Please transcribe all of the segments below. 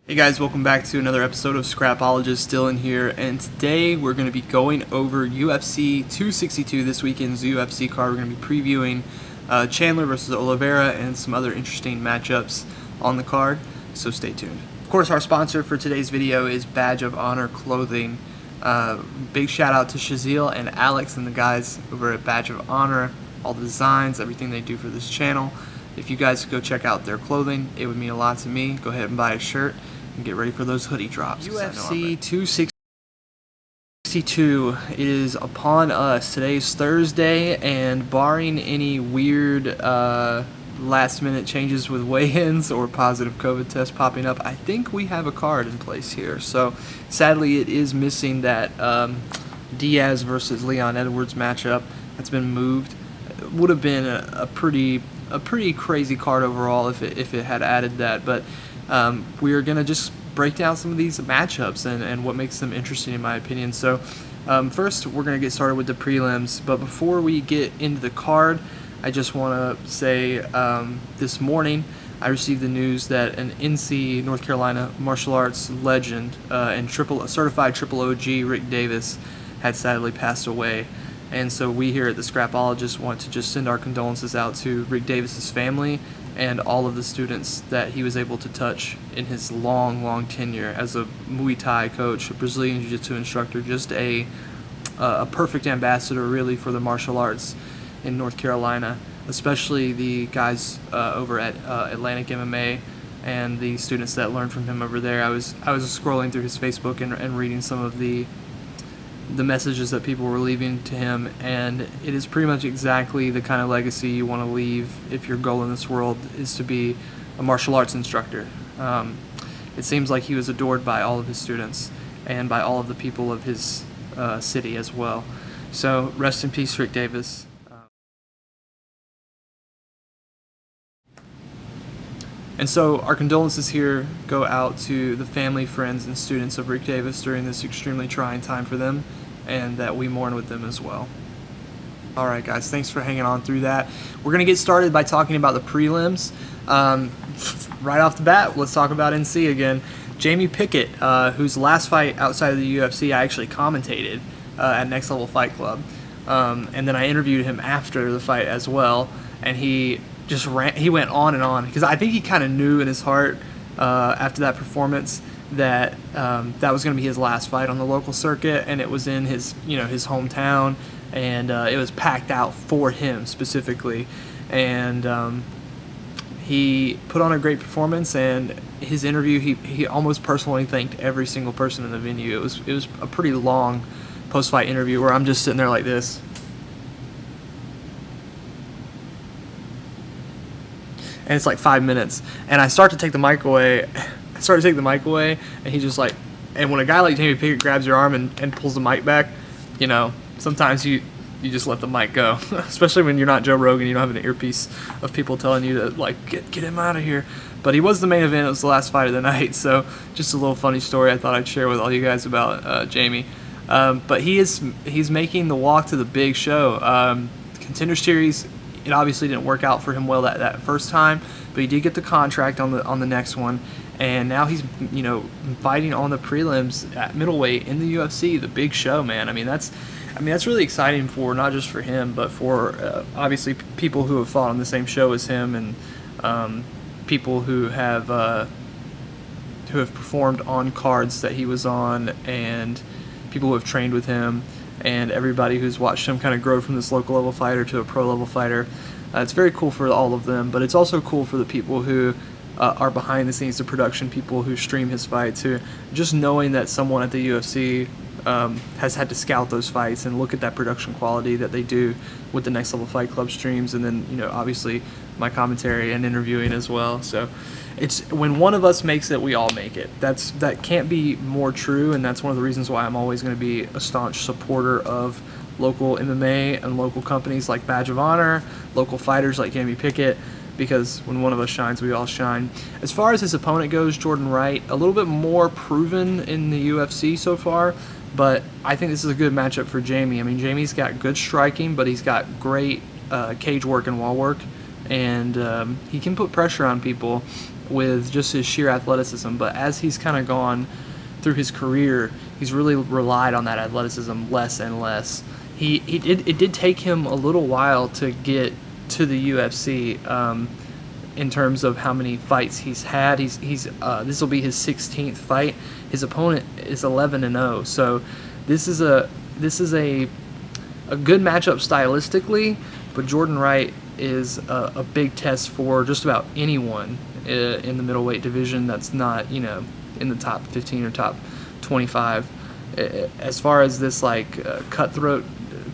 Hey guys, welcome back to another episode of Scrapologist. Dylan here, and today we're going to be going over UFC 262, this weekend's UFC card. We're going to be previewing Chandler versus Oliveira and some other interesting matchups on the card, so stay tuned. Of course, our sponsor for today's video is Badge of Honor Clothing. Big shout out to Shazil and Alex and the guys over at Badge of Honor, all the designs, everything they do for this channel. If you guys go check out their clothing, it would mean a lot to me. Go ahead and buy a shirt and get ready for those hoodie drops. UFC 262 is upon us. Today's Thursday, and barring any weird last minute changes with weigh-ins or positive COVID tests popping up, I think we have a card in place here. So sadly it is missing that Diaz versus Leon Edwards matchup. That's been moved. It would have been a pretty crazy card overall if it had added that, but we are going to just break down some of these matchups and what makes them interesting in my opinion. So first we're going to get started with the prelims, but before we get into the card, I just want to say this morning I received the news that an NC North Carolina martial arts legend and certified triple OG Rick Davis had sadly passed away. And so we here at the Scrapologist want to just send our condolences out to Rick Davis's family and all of the students that he was able to touch in his long tenure as a Muay Thai coach, a Brazilian Jiu-Jitsu instructor, just a perfect ambassador really for the martial arts in North Carolina, especially the guys over at Atlantic MMA and the students that learned from him over there. I was scrolling through his Facebook and reading some of the messages that people were leaving to him, and it is pretty much exactly the kind of legacy you want to leave if your goal in this world is to be a martial arts instructor. It seems like he was adored by all of his students and by all of the people of his city as well. So rest in peace, Rick Davis. And so our condolences here go out to the family, friends, and students of Rick Davis during this extremely trying time for them, and that we mourn with them as well. Alright guys, thanks for hanging on through that. We're going to get started by talking about the prelims. Right off the bat, let's talk about NC again. Jamie Pickett, whose last fight outside of the UFC I actually commentated at Next Level Fight Club. And then I interviewed him after the fight as well, and he went on and on, because I think he kind of knew in his heart after that performance that that was going to be his last fight on the local circuit, and it was in his hometown, and it was packed out for him specifically, and he put on a great performance. And his interview, he almost personally thanked every single person in the venue. It was a pretty long post-fight interview where I'm just sitting there like this. And it's like 5 minutes, and I start to take the mic away. And he just and when a guy like Jamie Pickett grabs your arm and pulls the mic back, sometimes you just let the mic go, especially when you're not Joe Rogan. You don't have an earpiece of people telling you to get him out of here. But he was the main event. It was the last fight of the night, so just a little funny story I thought I'd share with all you guys about Jamie. But he's making the walk to the big show. Contender Series, it obviously didn't work out for him well that first time, but he did get the contract on the next one, and now he's fighting on the prelims at middleweight in the UFC, the big show, man. I mean that's really exciting for not just for him, but for obviously people who have fought on the same show as him, and people who have performed on cards that he was on, and people who have trained with him, and everybody who's watched him kind of grow from this local level fighter to a pro level fighter. It's very cool for all of them, but it's also cool for the people who are behind the scenes, the production people who stream his fights, who just knowing that someone at the UFC has had to scout those fights and look at that production quality that they do with the Next Level Fight Club streams, and then obviously my commentary and interviewing as well. So it's when one of us makes it, we all make it. That can't be more true, and that's one of the reasons why I'm always going to be a staunch supporter of local MMA and local companies like Badge of Honor, local fighters like Jamie Pickett, because when one of us shines, we all shine. As far as his opponent goes, Jordan Wright, a little bit more proven in the UFC so far, but I think this is a good matchup for Jamie. I mean, Jamie's got good striking, but he's got great cage work and wall work, and he can put pressure on people. with just his sheer athleticism, but as he's kind of gone through his career, he's really relied on that athleticism less and less. It did take him a little while to get to the UFC in terms of how many fights he's had. This will be his 16th fight. His opponent is 11-0, so this is a good matchup stylistically, but Jordan Wright is a big test for just about anyone in the middleweight division that's not, in the top 15 or top 25. As far as this cutthroat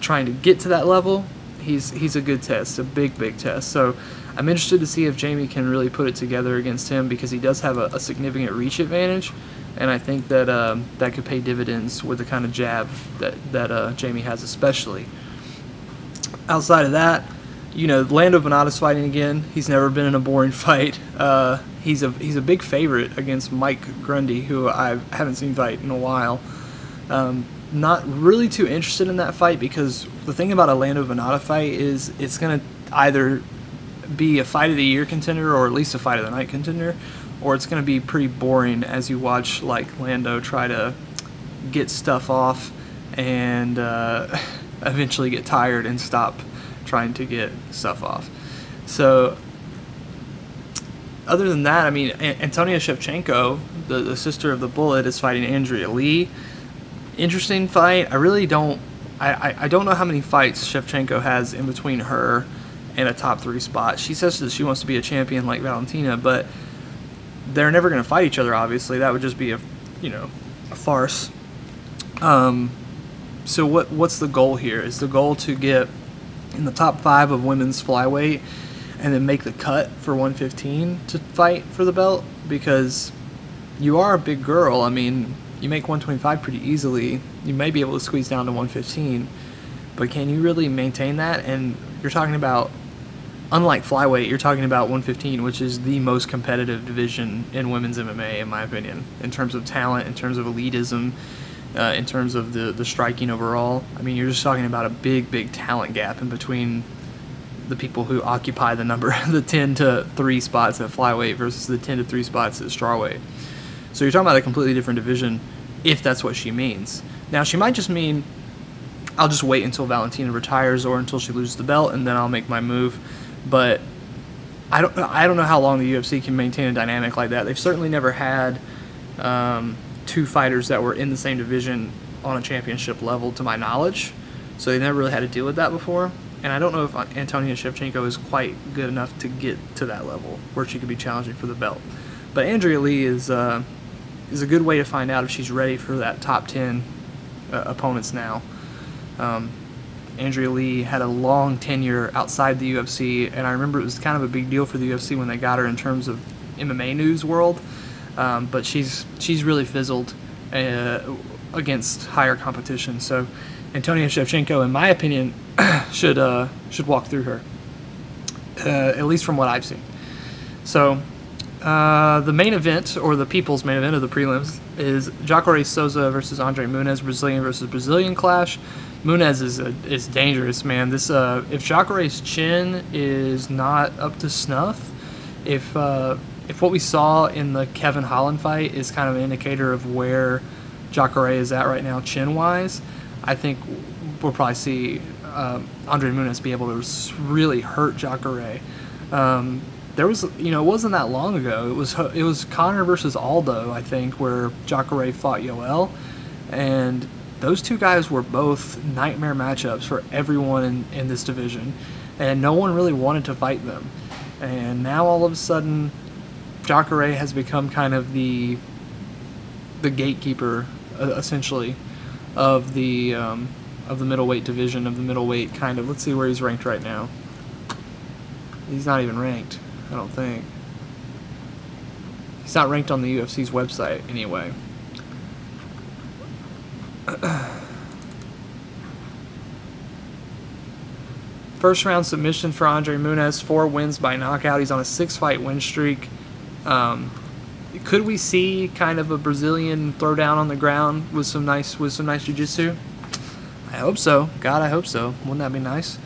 trying to get to that level, he's a good test, a big test. So I'm interested to see if Jamie can really put it together against him, because he does have a significant reach advantage, and I think that that could pay dividends with the kind of jab that Jamie has, especially. Outside of that, Lando Venata's fighting again. He's never been in a boring fight. He's a big favorite against Mike Grundy, who I haven't seen fight in a while. Not really too interested in that fight, because the thing about a Lando Venata fight is it's going to either be a fight of the year contender or at least a fight of the night contender, or it's going to be pretty boring as you watch Lando try to get stuff off and eventually get tired and stop trying to get stuff off. So other than that, Antonia Shevchenko, the sister of the Bullet, is fighting Andrea Lee. Interesting fight. I really don't I don't know how many fights Shevchenko has in between her and a top 3 spot. She says that she wants to be a champion like Valentina, but they're never going to fight each other, obviously. That would just be a farce. So what's the goal here? Is the goal to get in the top 5 of women's flyweight and then make the cut for 115 to fight for the belt? Because you are a big girl. You make 125 pretty easily. You may be able to squeeze down to 115, but can you really maintain that? And you're talking about, unlike flyweight, you're talking about 115, which is the most competitive division in women's MMA, in my opinion, in terms of talent, in terms of elitism, in terms of the striking overall. You're just talking about a big talent gap in between the people who occupy the 10-3 spots at flyweight versus the 10-3 spots at strawweight. So you're talking about a completely different division, if that's what she means. Now, she might just mean, I'll just wait until Valentina retires or until she loses the belt, and then I'll make my move. But I don't know how long the UFC can maintain a dynamic like that. They've certainly never had 2 fighters that were in the same division on a championship level, to my knowledge. So they never really had to deal with that before. And I don't know if Antonia Shevchenko is quite good enough to get to that level where she could be challenging for the belt. But Andrea Lee is a good way to find out if she's ready for that top 10 opponents now. Andrea Lee had a long tenure outside the UFC, and I remember it was kind of a big deal for the UFC when they got her in terms of MMA news world. But she's really fizzled against higher competition. So Antonia Shevchenko, in my opinion, should walk through her, at least from what I've seen. So the main event, or the people's main event of the prelims, is Jacare Souza versus Andre Muniz, Brazilian versus Brazilian clash. Muniz is dangerous, man. This if Jacare's chin is not up to snuff, if what we saw in the Kevin Holland fight is kind of an indicator of where Jacare is at right now chin-wise, I think we'll probably see Andre Muniz be able to really hurt Jacare. There was, it wasn't that long ago. It was Conor versus Aldo, I think, where Jacare fought Yoel, and those two guys were both nightmare matchups for everyone in this division, and no one really wanted to fight them. And now all of a sudden, Jacare has become kind of the gatekeeper, essentially, of the middleweight division, of the middleweight kind of. Let's see where he's ranked right now. He's not even ranked, I don't think. He's not ranked on the UFC's website, anyway. First round submission for Andre Muniz, 4 wins by knockout. He's on a 6-fight win streak. Could we see kind of a Brazilian throwdown on the ground with some nice jiu-jitsu? I hope so. God, I hope so. Wouldn't that be nice?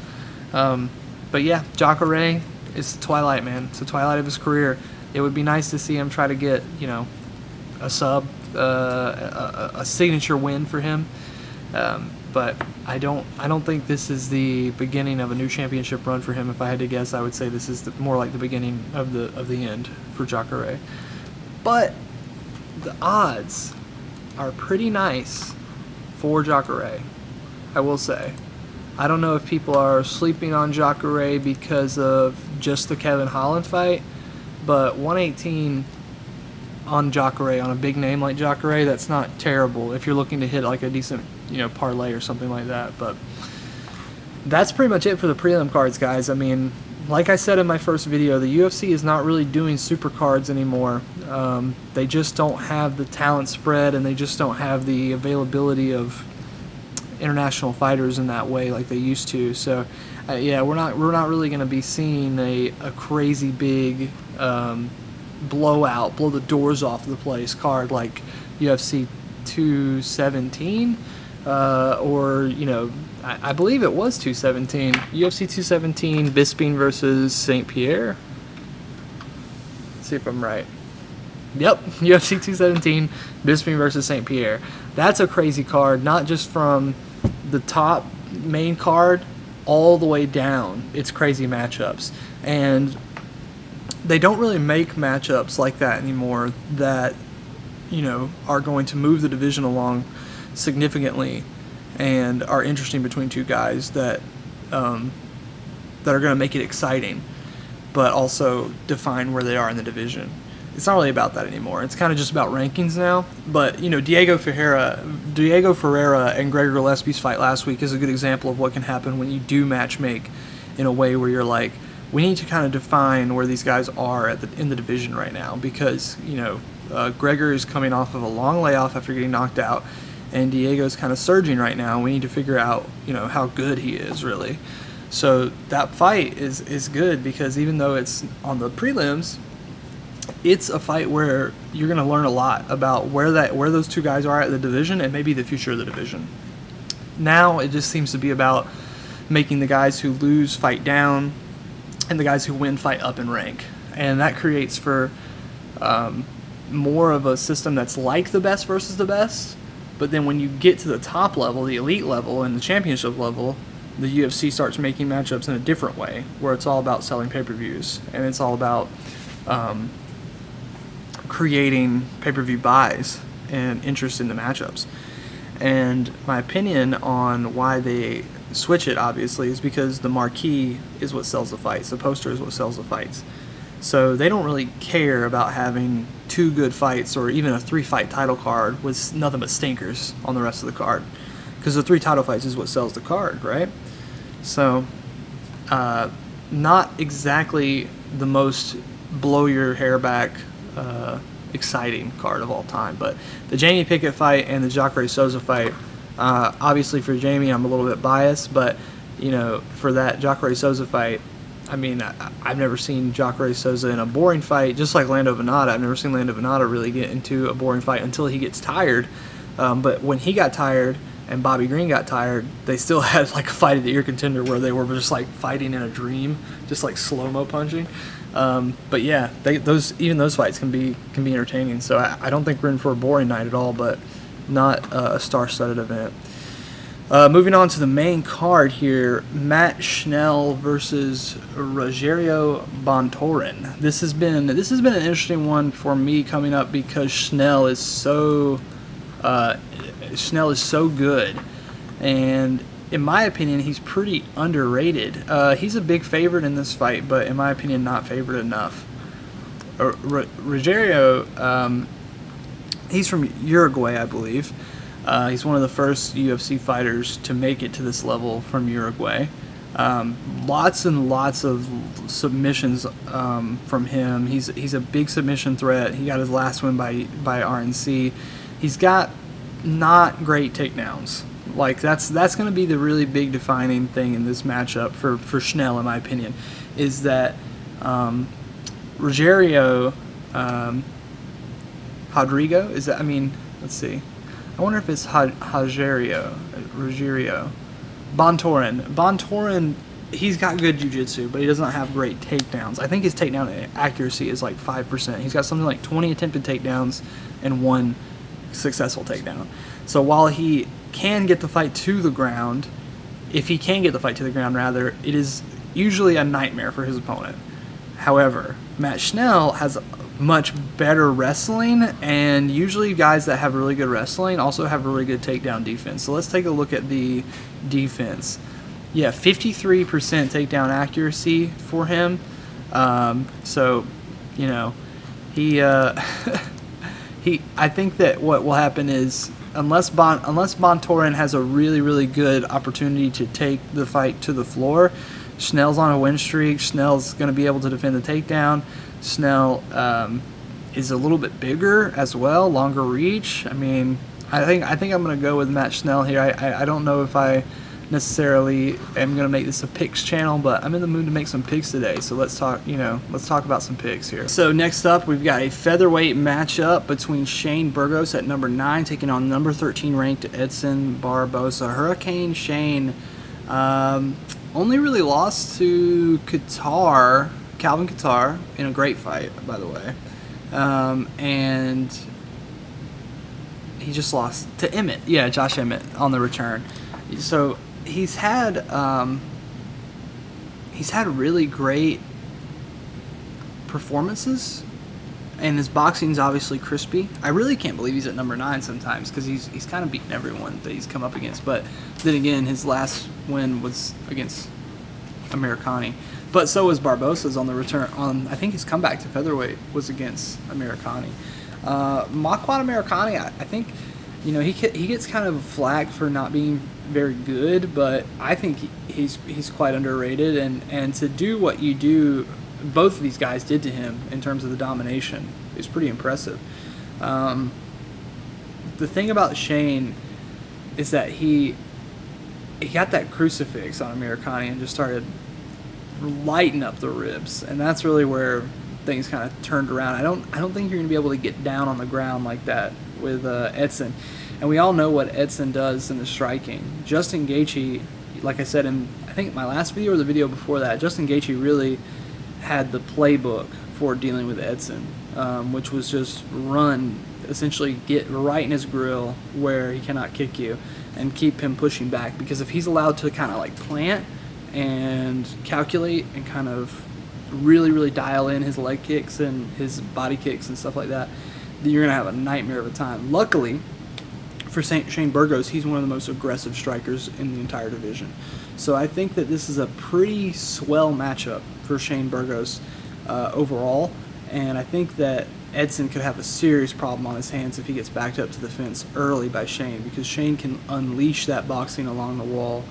But yeah, Jacare is the twilight, man. It's the twilight of his career. it would be nice to see him try to get, you know, a signature win for him. But I don't think this is the beginning of a new championship run for him. If I had to guess, I would say this is more like the beginning of the end for Jacare. But the odds are pretty nice for Jacare, I will say. I don't know if people are sleeping on Jacare because of just the Kevin Holland fight, but 118 on Jacare, on a big name like Jacare, that's not terrible if you're looking to hit like a decent, you know, parlay or something like that. But that's pretty much it for the prelim cards, guys. I mean, like I said in my first video, the UFC is not really doing super cards anymore. They just don't have the talent spread, and they just don't have the availability of international fighters in that way like they used to. So yeah, we're not really going to be seeing a crazy big blowout, blow the doors off the place card like UFC 217 or, you know, I believe it was 217. UFC 217, Bisping versus St. Pierre. Let's see if I'm right. Yep, UFC 217, Bisping versus St. Pierre. That's a crazy card, not just from the top main card all the way down. It's crazy matchups. And they don't really make matchups like that anymore that, you know, are going to move the division along significantly and are interesting between two guys that are going to make it exciting, but also define where they are in the division. It's not really about that anymore. It's kind of just about rankings now. But, you know, Diego Ferreira and Gregor Gillespie's fight last week is a good example of what can happen when you do match make in a way where you're like, we need to kind of define where these guys are in the division right now, because, you know, Gregor is coming off of a long layoff after getting knocked out, and Diego's kind of surging right now. We need to figure out, you know, how good he is really. So that fight is good, because even though it's on the prelims, it's a fight where you're going to learn a lot about where those two guys are at the division and maybe the future of the division. Now it just seems to be about making the guys who lose fight down and the guys who win fight up in rank. And that creates for more of a system that's like the best versus the best. But then when you get to the top level, the elite level, and the championship level, the UFC starts making matchups in a different way, where it's all about selling pay-per-views, and it's all about creating pay-per-view buys and interest in the matchups. And my opinion on why they switch it, obviously, is because the marquee is what sells the fights. The poster is what sells the fights. So they don't really care about having 2 good fights or even a 3-fight title card with nothing but stinkers on the rest of the card, because the 3 title fights is what sells the card, right? So not exactly the most blow your hair back exciting card of all time. But the Jamie Pickett fight and the Jacare Souza fight, obviously for Jamie I'm a little bit biased, but, you know, for that Jacare Souza fight, I mean, I've never seen Jacare Souza in a boring fight, just like Lando Venata. I've never seen Lando Venata really get into a boring fight until he gets tired. But when he got tired and Bobby Green got tired, they still had like a fight of the year contender where they were just like fighting in a dream, just like slow-mo punching. But yeah, even those fights can be entertaining. So I don't think we're in for a boring night at all, but not a star-studded event. Moving on to the main card here, Matt Schnell versus Rogerio Bontoren. This has been an interesting one for me coming up, because Schnell is so good, and in my opinion, he's pretty underrated. He's a big favorite in this fight, but in my opinion, not favored enough. Rogerio, he's from Uruguay, I believe. He's one of the first UFC fighters to make it to this level from Uruguay. Lots and lots of submissions from him. He's a big submission threat. He got his last win by RNC. He's got not great takedowns. Like that's going to be the really big defining thing in this matchup for Schnell, in my opinion, is that Rogerio Rodrigo, is that, I mean, let's see. I wonder if it's Rogerio. Bontoren he's got good jiu-jitsu, but he doesn't have great takedowns. I think his takedown accuracy is like 5%. He's got something like 20 attempted takedowns and 1 successful takedown. So while he can get the fight to the ground, if he can get the fight to the ground, rather, it is usually a nightmare for his opponent. However, Matt Schnell has much better wrestling, and usually guys that have really good wrestling also have really good takedown defense. So let's take a look at the defense. Yeah, 53% takedown accuracy for him. So, you know, he I think that what will happen is unless Bontoren has a really, really good opportunity to take the fight to the floor, Schnell's on a win streak. Schnell's going to be able to defend the takedown. Schnell is a little bit bigger as well, longer reach. I mean, I think I'm going to go with Matt Schnell here. I don't know if I necessarily am going to make this a picks channel, but I'm in the mood to make some picks today. So let's talk about some picks here. So next up, we've got a featherweight matchup between Shane Burgos at number 9 taking on number 13 ranked Edson Barboza. Hurricane Shane only really lost to Calvin Kattar in a great fight, by the way, and he just lost to Emmett. Yeah, Josh Emmett on the return. So he's had really great performances, and his boxing's obviously crispy. I really can't believe he's at number 9 sometimes, because he's kind of beaten everyone that he's come up against. But then again, his last win was against Americani. But so was Barbosa's on the return. I think his comeback to featherweight was against Americani. Makwan Americani, I think, you know, he gets kind of flack for not being very good, but I think he's quite underrated. And to do what you do, both of these guys did to him in terms of the domination, is pretty impressive. The thing about Shane is that he got that crucifix on Americani and just started lighting up the ribs, and that's really where things kind of turned around. I don't think you're going to be able to get down on the ground like that with Edson, and we all know what Edson does in the striking. Justin Gaethje, like I said in I think my last video or the video before that, Justin Gaethje really had the playbook for dealing with Edson, which was just essentially get right in his grill where he cannot kick you and keep him pushing back, because if he's allowed to kind of like plant and calculate and kind of really, really dial in his leg kicks and his body kicks and stuff like that, then you're going to have a nightmare of a time. Luckily for Shane Burgos, he's one of the most aggressive strikers in the entire division. So I think that this is a pretty swell matchup for Shane Burgos overall, and I think that Edson could have a serious problem on his hands if he gets backed up to the fence early by Shane, because Shane can unleash that boxing along the wall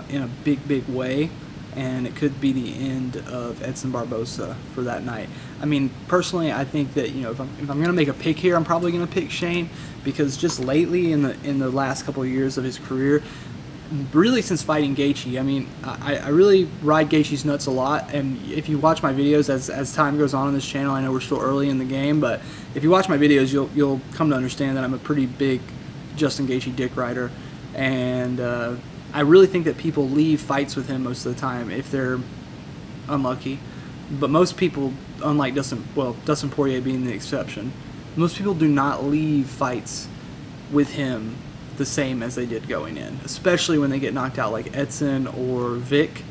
in a big, big way, and it could be the end of Edson Barboza for that night. I mean, personally, I think that, you know, if I'm going to make a pick here, I'm probably going to pick Shane, because just lately in the last couple of years of his career, really since fighting Gaethje, I mean, I really ride Gaethje's nuts a lot, and if you watch my videos as time goes on this channel, I know we're still early in the game, but if you watch my videos, you'll come to understand that I'm a pretty big Justin Gaethje dick rider, and I really think that people leave fights with him most of the time if they're unlucky. But most people, unlike Dustin Poirier being the exception, most people do not leave fights with him the same as they did going in, especially when they get knocked out, like Edson or Vic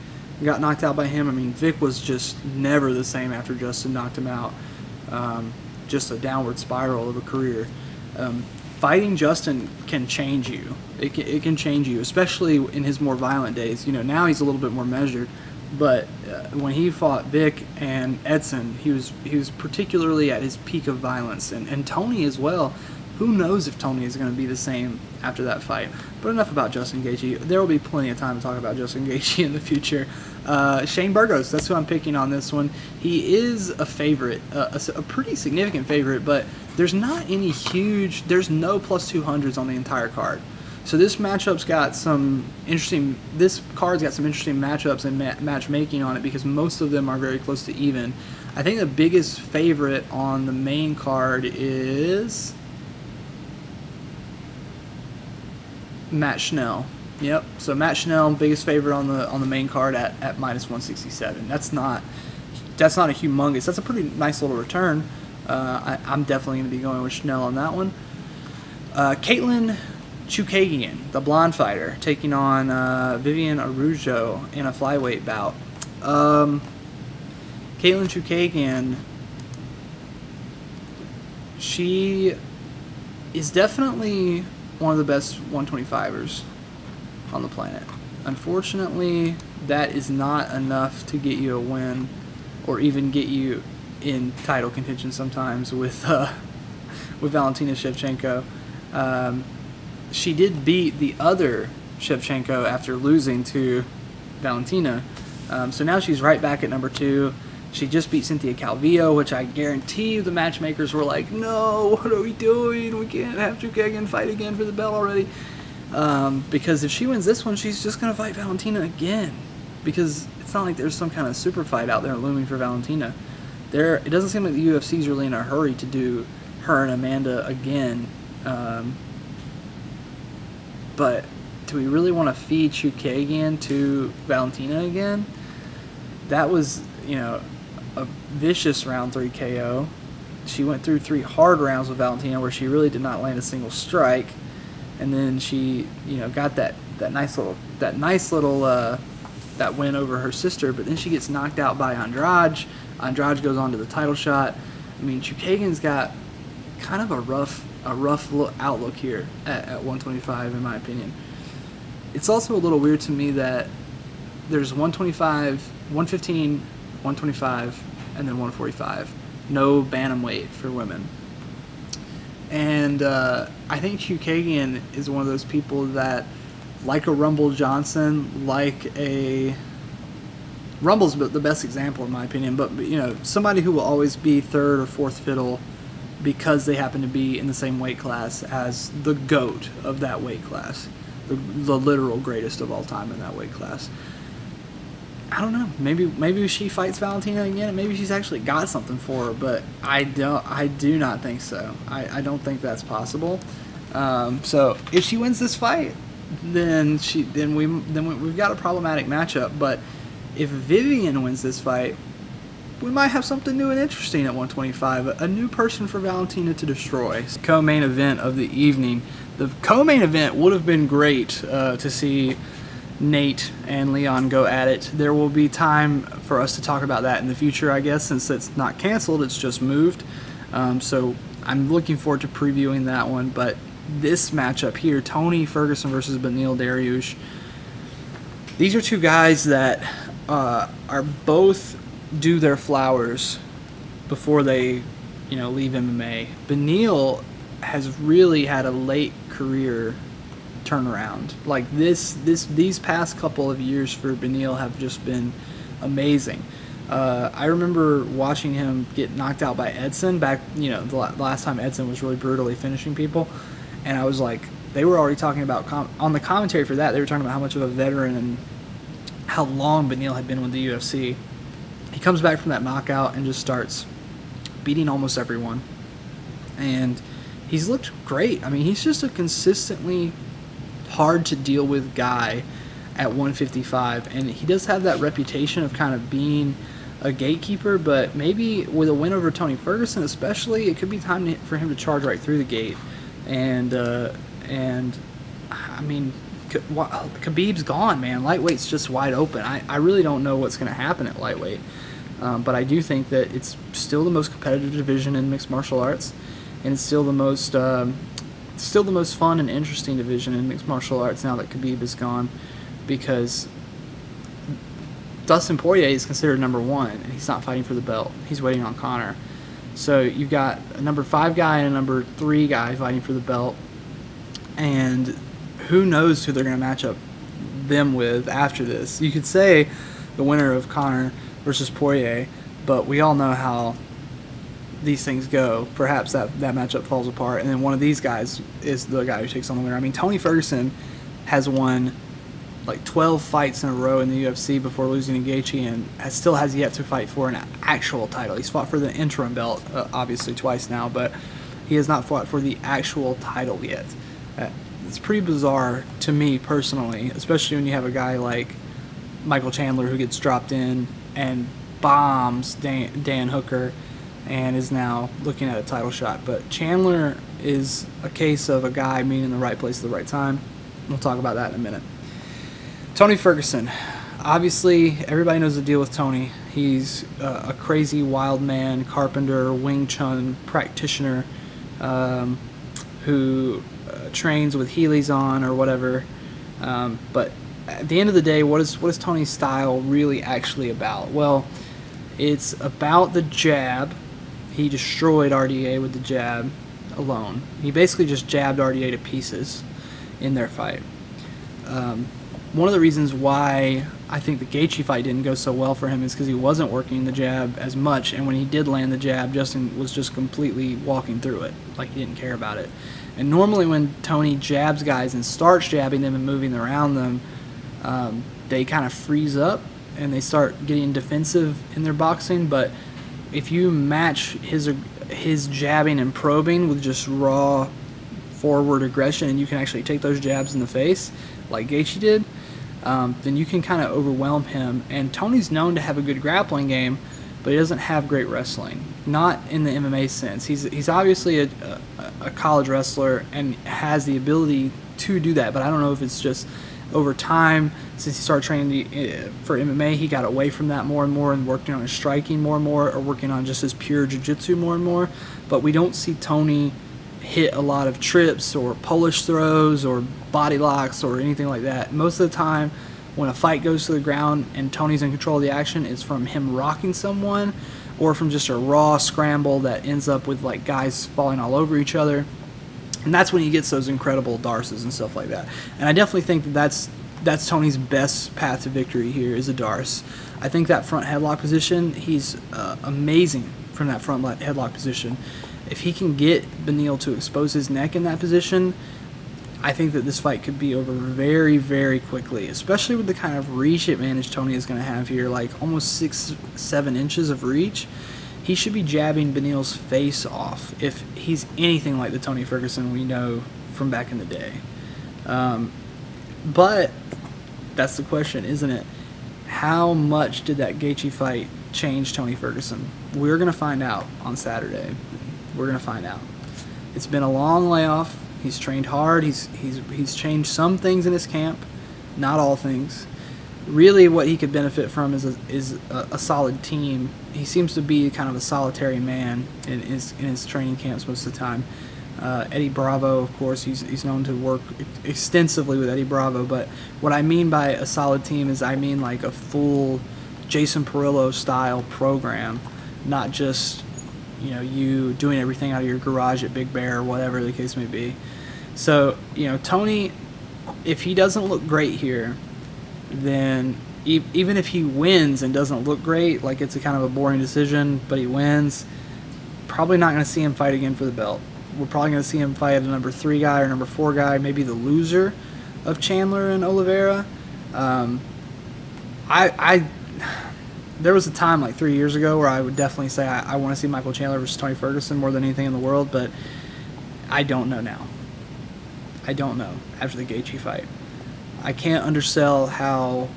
got knocked out by him. I mean, Vic was just never the same after Justin knocked him out. Just a downward spiral of a career. Fighting Justin can change you. It can change you, especially in his more violent days. You know, now he's a little bit more measured, but when he fought Vic and Edson, he was particularly at his peak of violence, and Tony as well. Who knows if Tony is going to be the same after that fight? But enough about Justin Gaethje. There will be plenty of time to talk about Justin Gaethje in the future. Shane Burgos, that's who I'm picking on this one. He is a favorite, a pretty significant favorite, but there's not any huge, there's no plus 200s on the entire card. So this matchup's got some interesting, this card's got some interesting matchups and matchmaking on it, because most of them are very close to even. I think the biggest favorite on the main card is Matt Schnell. Yep. So Matt Schnell, biggest favorite on the main card at minus 167. That's not a humongous. That's a pretty nice little return. I'm definitely going to be going with Schnell on that one. Caitlyn Chukagian, the blonde fighter, taking on Vivian Araujo in a flyweight bout. Caitlyn Chukagian, she is definitely one of the best 125ers on the planet. Unfortunately, that is not enough to get you a win, or even get you in title contention sometimes with Valentina Shevchenko. She did beat the other Shevchenko after losing to Valentina. So now she's right back at number 2. She just beat Cynthia Calvillo, which I guarantee you the matchmakers were like, no, what are we doing? We can't have Chukagian fight again for the belt already. Because if she wins this one, she's just going to fight Valentina again. Because it's not like there's some kind of super fight out there looming for Valentina. It doesn't seem like the UFC is really in a hurry to do her and Amanda again. But do we really want to feed Chukagian to Valentina again? That was, a vicious round 3 KO. She went through 3 hard rounds with Valentina where she really did not land a single strike, and then she, got that nice little that win over her sister. But then she gets knocked out by Andrade. Andrade goes on to the title shot. I mean, Chukagian's got kind of a rough outlook here at 125, in my opinion. It's also a little weird to me that there's 125, 115, 125, and then 145. No bantamweight for women. And I think Chukagian is one of those people that, like a Rumble Johnson, Rumble's the best example in my opinion, but somebody who will always be third or fourth fiddle because they happen to be in the same weight class as the GOAT of that weight class, the literal greatest of all time in that weight class. I don't know. Maybe she fights Valentina again, and maybe she's actually got something for her. But I do not think so. I don't think that's possible. So if she wins this fight, then we've got a problematic matchup. But if Vivian wins this fight, we might have something new and interesting at 125. A new person for Valentina to destroy. Co-main event of the evening. The co-main event would have been great to see Nate and Leon go at it. There will be time for us to talk about that in the future, I guess, since it's not canceled, it's just moved. So I'm looking forward to previewing that one. But this matchup here, Tony Ferguson versus Beneil Darius, these are 2 guys that are both due their flowers before they leave MMA. Beneil has really had a late career turnaround. Like these past couple of years for Beneil have just been amazing. I remember watching him get knocked out by Edson back, the last time Edson was really brutally finishing people, and I was like, they were already talking about on the commentary for that, they were talking about how much of a veteran and how long Beneil had been with the UFC. He comes back from that knockout and just starts beating almost everyone, and he's looked great. I mean, he's just a consistently hard to deal with guy at 155, and he does have that reputation of kind of being a gatekeeper, but maybe with a win over Tony Ferguson especially, it could be time for him to charge right through the gate. And I mean, Khabib's gone, man. Lightweight's just wide open. I really don't know what's going to happen at lightweight, but I do think that it's still the most competitive division in mixed martial arts, and it's still the most fun and interesting division in mixed martial arts now that Khabib is gone, because Dustin Poirier is considered number 1, and he's not fighting for the belt. He's waiting on Conor. So you've got a number 5 guy and a number 3 guy fighting for the belt, and who knows who they're going to match up them with after this. You could say the winner of Conor versus Poirier, but we all know how these things go. Perhaps that matchup falls apart, and then one of these guys is the guy who takes on the winner. I mean, Tony Ferguson has won like 12 fights in a row in the UFC before losing to Gaethje, and still has yet to fight for an actual title. He's fought for the interim belt, obviously twice now, but he has not fought for the actual title yet. it's pretty bizarre to me personally, especially when you have a guy like Michael Chandler who gets dropped in and bombs Dan Hooker and is now looking at a title shot. But Chandler is a case of a guy being in the right place at the right time. We'll talk about that in a minute. Tony Ferguson. Obviously, everybody knows the deal with Tony. He's a crazy wild man, carpenter, Wing Chun practitioner who trains with Heelys on or whatever. But at the end of the day, what is Tony's style really actually about? Well, it's about the jab. He destroyed RDA with the jab alone. He basically just jabbed RDA to pieces in their fight. One of the reasons why I think the Gaethje fight didn't go so well for him is because he wasn't working the jab as much, and when he did land the jab, Justin was just completely walking through it, like he didn't care about it. And normally when Tony jabs guys and starts jabbing them and moving around them, they kind of freeze up and they start getting defensive in their boxing. But if you match his jabbing and probing with just raw forward aggression, and you can actually take those jabs in the face like Gaethje did, then you can kind of overwhelm him. And Tony's known to have a good grappling game, but he doesn't have great wrestling. Not in the MMA sense. He's obviously a college wrestler and has the ability to do that, but I don't know if it's just over time, since he started training for MMA, he got away from that more and more and working on his striking more and more, or working on just his pure jiu-jitsu more and more. But we don't see Tony hit a lot of trips or Polish throws or body locks or anything like that. Most of the time when a fight goes to the ground and Tony's in control of the action, it's from him rocking someone or from just a raw scramble that ends up with like guys falling all over each other. And that's when he gets those incredible darces and stuff like that. And I definitely think that's Tony's best path to victory here is a darce. I think that front headlock position, he's amazing from that front headlock position. If he can get Beneil to expose his neck in that position, I think that this fight could be over very, very quickly, especially with the kind of reach advantage Tony is going to have here, like almost 6-7 inches of reach. He should be jabbing Beneil's face off if he's anything like the Tony Ferguson we know from back in the day. But that's the question, isn't it? How much did that Gaethje fight change Tony Ferguson? We're going to find out on Saturday. We're going to find out. It's been a long layoff. He's trained hard. He's changed some things in his camp, not all things. Really, what he could benefit from is a solid team. He seems to be kind of a solitary man in his training camps most of the time. Eddie Bravo, of course, he's known to work extensively with Eddie Bravo. But what I mean by a solid team is I mean like a full Jason Perillo style program, not just you doing everything out of your garage at Big Bear or whatever the case may be. So Tony, if he doesn't look great here, then even if he wins and doesn't look great, like it's a kind of a boring decision, but he wins, probably not going to see him fight again for the belt. We're probably going to see him fight a number 3 guy or number 4 guy, maybe the loser of Chandler and Oliveira. There was a time like 3 years ago where I would definitely say I want to see Michael Chandler versus Tony Ferguson more than anything in the world, but I don't know now. I don't know after the Gaethje fight. I can't undersell how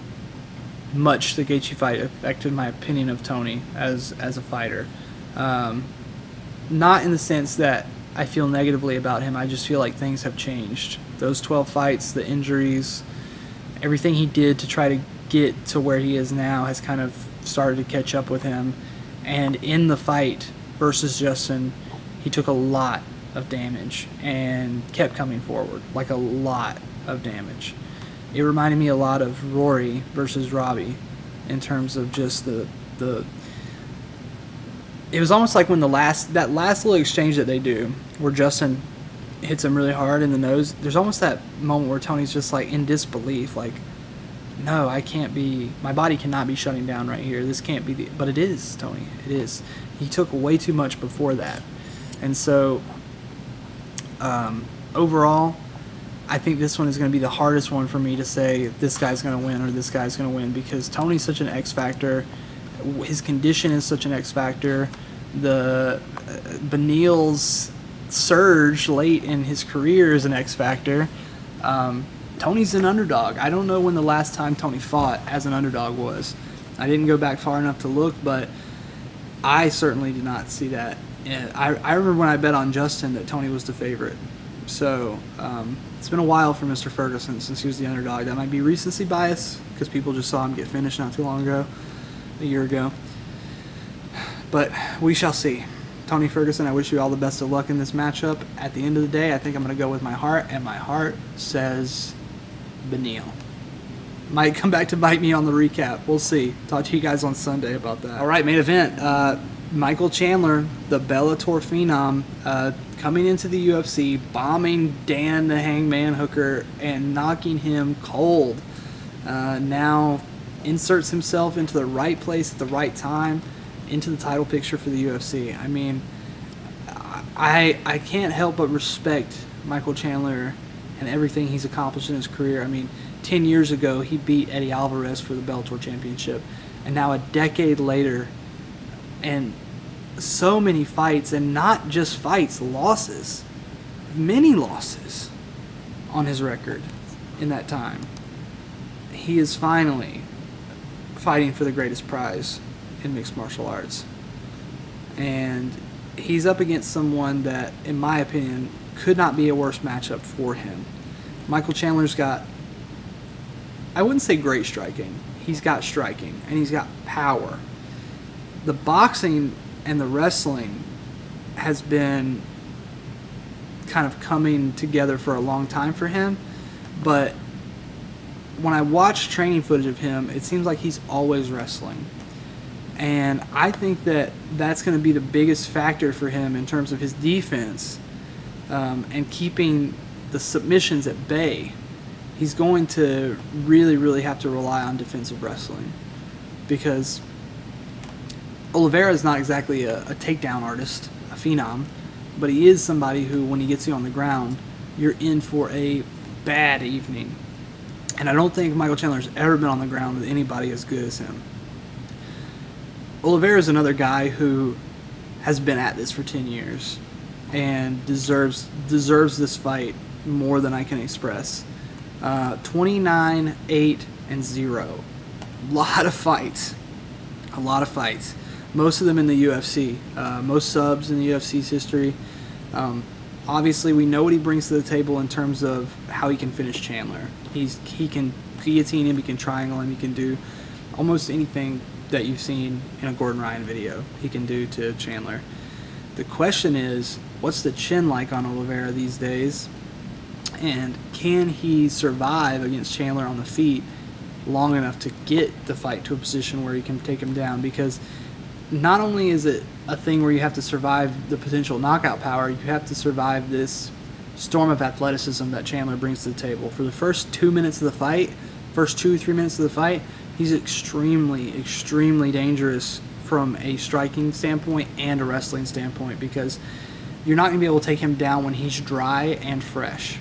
much the Gaethje fight affected my opinion of Tony as a fighter. Not in the sense that I feel negatively about him. I just feel like things have changed. Those 12 fights, the injuries, everything he did to try to get to where he is now has kind of started to catch up with him. And in the fight versus Justin, he took a lot of damage and kept coming forward, like a lot of damage. It reminded me a lot of Rory versus Robbie in terms of just the it was almost like when that last little exchange that they do where Justin hits him really hard in the nose, there's almost that moment where Tony's just like in disbelief, like, no, I can't be, my body cannot be shutting down right here. This can't be but it is, Tony. It is. He took way too much before that. And so, overall, I think this one is going to be the hardest one for me to say this guy's going to win or this guy's going to win, because Tony's such an X factor. His condition is such an X factor. The Beneil's surge late in his career is an X factor. Tony's an underdog. I don't know when the last time Tony fought as an underdog was. I didn't go back far enough to look, but I certainly did not see that. And I remember when I bet on Justin that Tony was the favorite. So it's been a while for Mr. Ferguson since he was the underdog. That might be recency bias because people just saw him get finished not too long ago, a year ago. But we shall see. Tony Ferguson, I wish you all the best of luck in this matchup. At the end of the day, I think I'm going to go with my heart, and my heart says Beneil. Might come back to bite me on the recap. We'll see. Talk to you guys on Sunday about that. All right, main event. Michael Chandler, the Bellator phenom, coming into the UFC, bombing Dan the Hangman Hooker and knocking him cold. Now inserts himself into the right place at the right time, into the title picture for the UFC. I mean, I can't help but respect Michael Chandler and everything he's accomplished in his career. I mean, 10 years ago, he beat Eddie Alvarez for the Bellator Championship. And now a decade later, and so many fights, and not just fights, losses. Many losses on his record in that time. He is finally fighting for the greatest prize in mixed martial arts. And he's up against someone that, in my opinion, could not be a worse matchup for him. Michael Chandler's got, I wouldn't say great striking. He's got striking, and he's got power. The boxing and the wrestling has been kind of coming together for a long time for him, but when I watch training footage of him, it seems like he's always wrestling. And I think that that's going to be the biggest factor for him in terms of his defense and keeping the submissions at bay. He's going to really, really have to rely on defensive wrestling because Oliveira is not exactly a takedown artist, a phenom, but he is somebody who, when he gets you on the ground, you're in for a bad evening. And I don't think Michael Chandler's ever been on the ground with anybody as good as him. Oliveira is another guy who has been at this for 10 years and deserves this fight more than I can express. 29, 8, and 0. A lot of fights. Most of them in the UFC. Most subs in the UFC's history. Obviously, we know what he brings to the table in terms of how he can finish Chandler. He can guillotine him, he can triangle him, he can do almost anything that you've seen in a Gordon Ryan video he can do to Chandler. The question is, what's the chin like on Oliveira these days? And can he survive against Chandler on the feet long enough to get the fight to a position where he can take him down? Because not only is it a thing where you have to survive the potential knockout power, you have to survive this storm of athleticism that Chandler brings to the table. For the first 2 minutes of the fight, first 2-3 minutes of the fight, he's extremely, extremely dangerous from a striking standpoint and a wrestling standpoint because you're not going to be able to take him down when he's dry and fresh.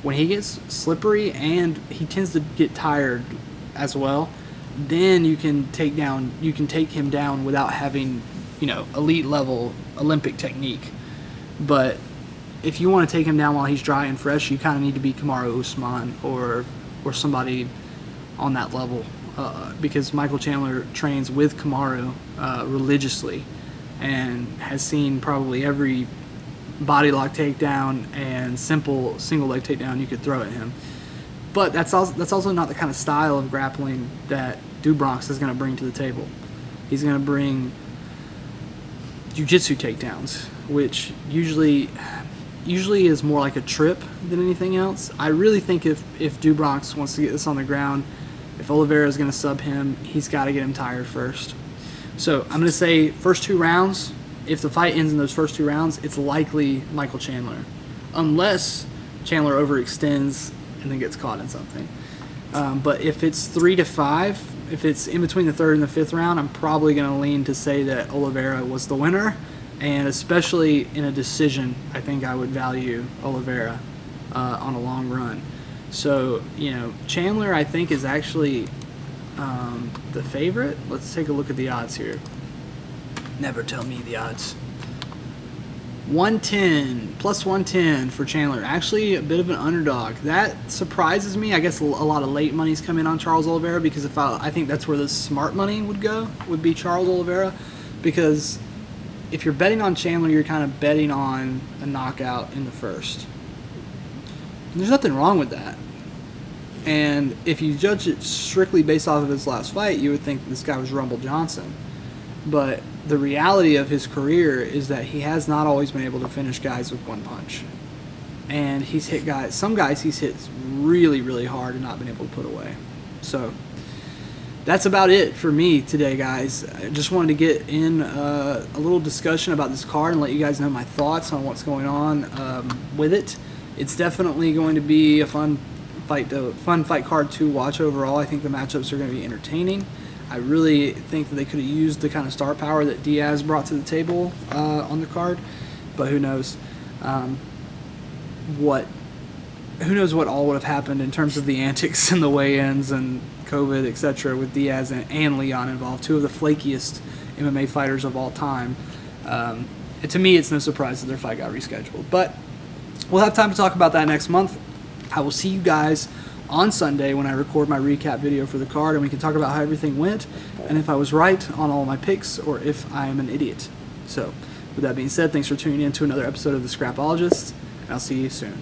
When he gets slippery and he tends to get tired as well, then you can take him down without having, elite level Olympic technique. But if you want to take him down while he's dry and fresh, you kind of need to be Kamaru Usman or somebody on that level, because Michael Chandler trains with Kamaru religiously and has seen probably every body lock takedown and simple single leg takedown you could throw at him. But that's also not the kind of style of grappling that Dubronx is going to bring to the table. He's going to bring jiu-jitsu takedowns, which usually is more like a trip than anything else. I really think if Dubronx wants to get this on the ground, if Oliveira is going to sub him, he's got to get him tired first. So I'm going to say first 2 rounds. If the fight ends in those first 2 rounds, it's likely Michael Chandler, unless Chandler overextends and then gets caught in something. But if it's 3 to 5, if it's in between the 3rd and the 5th round, I'm probably going to lean to say that Oliveira was the winner. And especially in a decision, I think I would value Oliveira on a long run. So, Chandler, I think, is actually the favorite. Let's take a look at the odds here. Never tell me the odds. 110, plus 110 for Chandler. Actually, a bit of an underdog. That surprises me. I guess a lot of late money's come in on Charles Oliveira, because I think that's where the smart money would be Charles Oliveira, because if you're betting on Chandler, you're kind of betting on a knockout in the first. And there's nothing wrong with that. And if you judge it strictly based off of his last fight, you would think this guy was Rumble Johnson. But the reality of his career is that he has not always been able to finish guys with one punch. And he's hit some guys he's hit really, really hard and not been able to put away. So that's about it for me today, guys. I just wanted to get in a little discussion about this card and let you guys know my thoughts on what's going on with it. It's definitely going to be a fun fight card to watch overall. I think the matchups are going to be entertaining. I really think that they could have used the kind of star power that Diaz brought to the table on the card, but who knows what all would have happened in terms of the antics and the weigh-ins and COVID, etc., with Diaz and Leon involved, two of the flakiest MMA fighters of all time. To me, it's no surprise that their fight got rescheduled, but we'll have time to talk about that next month. I will see you guys on Sunday when I record my recap video for the card, and we can talk about how everything went and if I was right on all my picks or if I am an idiot. So, with that being said, thanks for tuning in to another episode of The Scrapologist, and I'll see you soon.